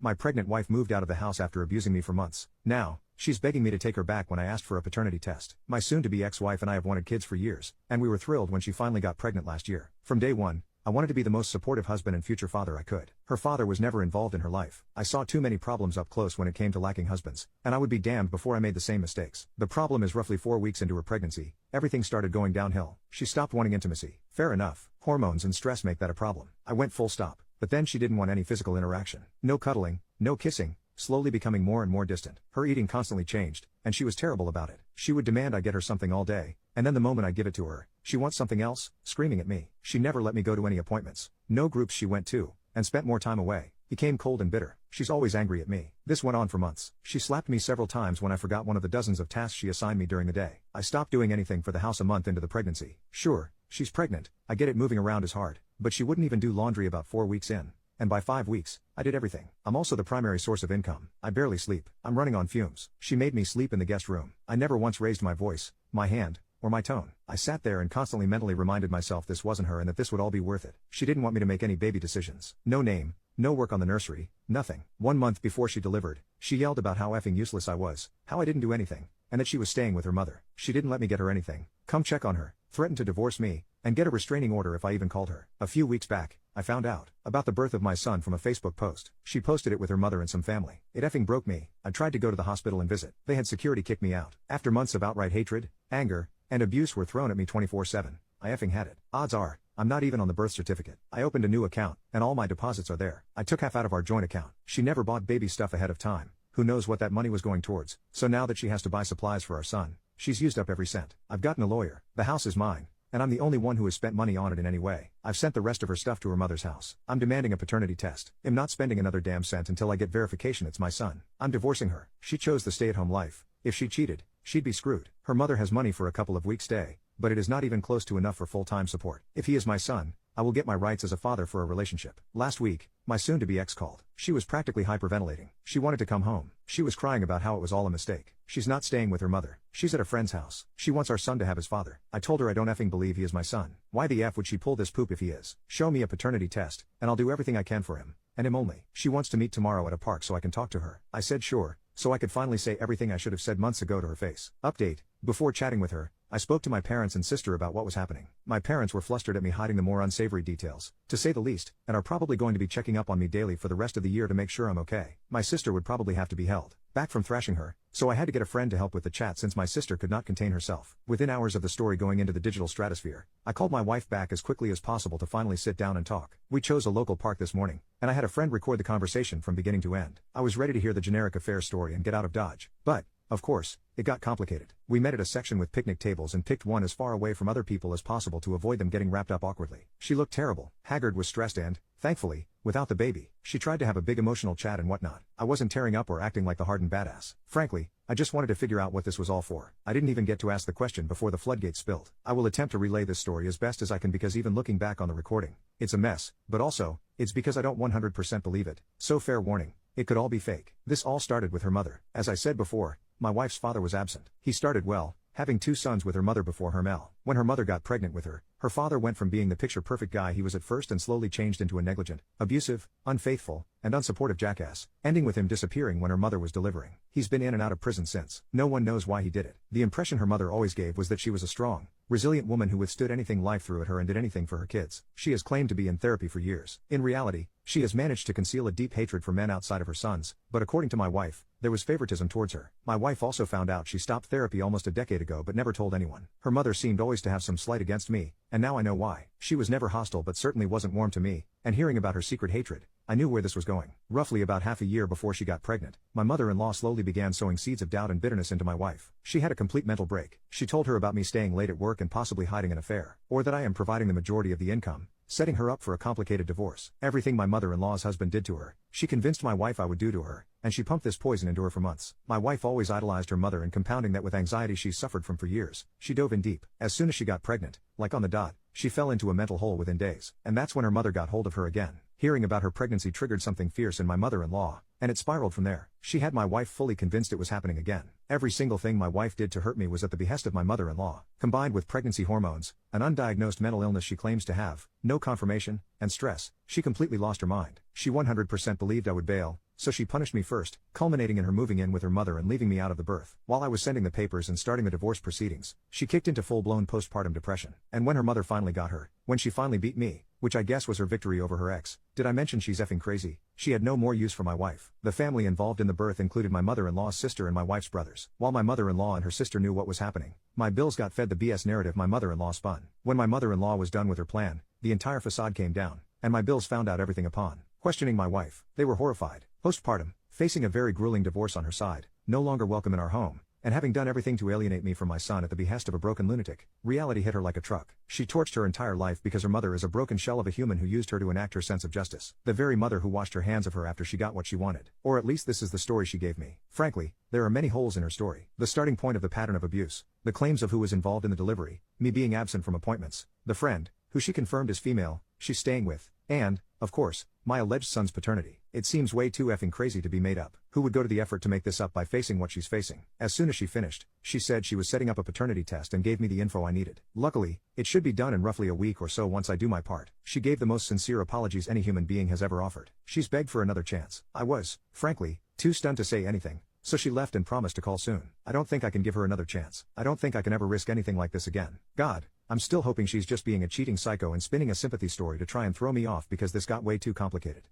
My pregnant wife moved out of the house after abusing me for months. Now, she's begging me to take her back when I asked for a paternity test. My soon-to-be ex-wife and I have wanted kids for years, and we were thrilled when she finally got pregnant last year. From day one, I wanted to be the most supportive husband and future father I could. Her father was never involved in her life. I saw too many problems up close when it came to lacking husbands, and I would be damned before I made the same mistakes. The problem is roughly 4 weeks into her pregnancy, everything started going downhill. She stopped wanting intimacy. Fair enough, hormones and stress make that a problem. I went full stop, but then she didn't want any physical interaction. No cuddling, no kissing, slowly becoming more and more distant. Her eating constantly changed, and she was terrible about it. She would demand I get her something all day, and then the moment I give it to her, she wants something else, screaming at me. She never let me go to any appointments. No groups she went to, and spent more time away. Became cold and bitter. She's always angry at me. This went on for months. She slapped me several times when I forgot one of the dozens of tasks she assigned me during the day. I stopped doing anything for the house a month into the pregnancy. Sure, she's pregnant, I get it, moving around is hard, but she wouldn't even do laundry about 4 weeks in. And by 5 weeks, I did everything. I'm also the primary source of income. I barely sleep. I'm running on fumes. She made me sleep in the guest room. I never once raised my voice, my hand, or my tone. I sat there and constantly mentally reminded myself this wasn't her and that this would all be worth it. She didn't want me to make any baby decisions. No name, no work on the nursery, nothing. 1 month before she delivered, she yelled about how effing useless I was, how I didn't do anything, and that she was staying with her mother. She didn't let me get her anything, come check on her, threatened to divorce me, and get a restraining order if I even called her. A few weeks back, I found out about the birth of my son from a Facebook post. She posted it with her mother and some family. It effing broke me. I tried to go to the hospital and visit. They had security kick me out. After months of outright hatred, anger, and abuse were thrown at me 24/7. I effing had it. Odds are, I'm not even on the birth certificate. I opened a new account, and all my deposits are there. I took half out of our joint account. She never bought baby stuff ahead of time. Who knows what that money was going towards? So now that she has to buy supplies for our son, she's used up every cent. I've gotten a lawyer. The house is mine, and I'm the only one who has spent money on it in any way. I've sent the rest of her stuff to her mother's house. I'm demanding a paternity test. I'm not spending another damn cent until I get verification it's my son. I'm divorcing her. She chose the stay-at-home life. If she cheated, she'd be screwed. Her mother has money for a couple of weeks' stay, but it is not even close to enough for full-time support. If he is my son, I will get my rights as a father for a relationship. Last week, my soon-to-be ex called. She was practically hyperventilating. She wanted to come home. She was crying about how it was all a mistake. She's not staying with her mother. She's at a friend's house. She wants our son to have his father. I told her I don't effing believe he is my son. Why the F would she pull this poop if he is? Show me a paternity test, and I'll do everything I can for him. And him only. She wants to meet tomorrow at a park so I can talk to her. I said sure, so I could finally say everything I should have said months ago to her face. Update: before chatting with her, I spoke to my parents and sister about what was happening. My parents were flustered at me hiding the more unsavory details, to say the least, and are probably going to be checking up on me daily for the rest of the year to make sure I'm okay. My sister would probably have to be held back from thrashing her, so I had to get a friend to help with the chat since my sister could not contain herself. Within hours of the story going into the digital stratosphere, I called my wife back as quickly as possible to finally sit down and talk. We chose a local park this morning, and I had a friend record the conversation from beginning to end. I was ready to hear the generic affair story and get out of Dodge, but, of course, it got complicated. We met at a section with picnic tables and picked one as far away from other people as possible to avoid them getting wrapped up awkwardly. She looked terrible. Haggard was stressed and, thankfully, without the baby. She tried to have a big emotional chat and whatnot. I wasn't tearing up or acting like the hardened badass. Frankly, I just wanted to figure out what this was all for. I didn't even get to ask the question before the floodgates spilled. I will attempt to relay this story as best as I can because even looking back on the recording, it's a mess, but also, it's because I don't 100% believe it. So fair warning, it could all be fake. This all started with her mother. As I said before, my wife's father was absent. He started well, having 2 sons with her mother before her Mel. When her mother got pregnant with her, her father went from being the picture-perfect guy he was at first and slowly changed into a negligent, abusive, unfaithful, and unsupportive jackass, ending with him disappearing when her mother was delivering. He's been in and out of prison since. No one knows why he did it. The impression her mother always gave was that she was a strong, resilient woman who withstood anything life threw at her and did anything for her kids. She has claimed to be in therapy for years. In reality, she has managed to conceal a deep hatred for men outside of her sons, but according to my wife, there was favoritism towards her. My wife also found out she stopped therapy almost a decade ago but never told anyone. Her mother seemed always to have some slight against me, and now I know why. She was never hostile but certainly wasn't warm to me, and hearing about her secret hatred, I knew where this was going. Roughly about half a year before she got pregnant, my mother-in-law slowly began sowing seeds of doubt and bitterness into my wife. She had a complete mental break. She told her about me staying late at work and possibly hiding an affair, or that I am providing the majority of the income, setting her up for a complicated divorce. Everything my mother-in-law's husband did to her, she convinced my wife I would do to her, and she pumped this poison into her for months. My wife always idolized her mother and compounding that with anxiety she suffered from for years, she dove in deep. As soon as she got pregnant, like on the dot, she fell into a mental hole within days, and that's when her mother got hold of her again. Hearing about her pregnancy triggered something fierce in my mother-in-law, and it spiraled from there. She had my wife fully convinced it was happening again. Every single thing my wife did to hurt me was at the behest of my mother-in-law, combined with pregnancy hormones, an undiagnosed mental illness she claims to have, no confirmation, and stress. She completely lost her mind. She 100% believed I would bail, so she punished me first, culminating in her moving in with her mother and leaving me out of the birth. While I was sending the papers and starting the divorce proceedings, she kicked into full-blown postpartum depression. And when her mother finally got her, when she finally beat me, which I guess was her victory over her ex, did I mention she's effing crazy? She had no more use for my wife. The family involved in the birth included my mother-in-law's sister and my wife's brothers. While my mother-in-law and her sister knew what was happening, my bills got fed the BS narrative my mother-in-law spun. When my mother-in-law was done with her plan, the entire facade came down, and my bills found out everything upon questioning my wife. They were horrified. Postpartum, facing a very grueling divorce on her side, no longer welcome in our home, and having done everything to alienate me from my son at the behest of a broken lunatic, reality hit her like a truck. She torched her entire life because her mother is a broken shell of a human who used her to enact her sense of justice. The very mother who washed her hands of her after she got what she wanted. Or at least this is the story she gave me. Frankly, there are many holes in her story. The starting point of the pattern of abuse, the claims of who was involved in the delivery, me being absent from appointments, the friend, who she confirmed is female, she's staying with, and, of course, my alleged son's paternity. It seems way too effing crazy to be made up. Who would go to the effort to make this up by facing what she's facing? As soon as she finished, she said she was setting up a paternity test and gave me the info I needed. Luckily, it should be done in roughly a week or so once I do my part. She gave the most sincere apologies any human being has ever offered. She's begged for another chance. I was, frankly, too stunned to say anything, so she left and promised to call soon. I don't think I can give her another chance. I don't think I can ever risk anything like this again. God, I'm still hoping she's just being a cheating psycho and spinning a sympathy story to try and throw me off because this got way too complicated.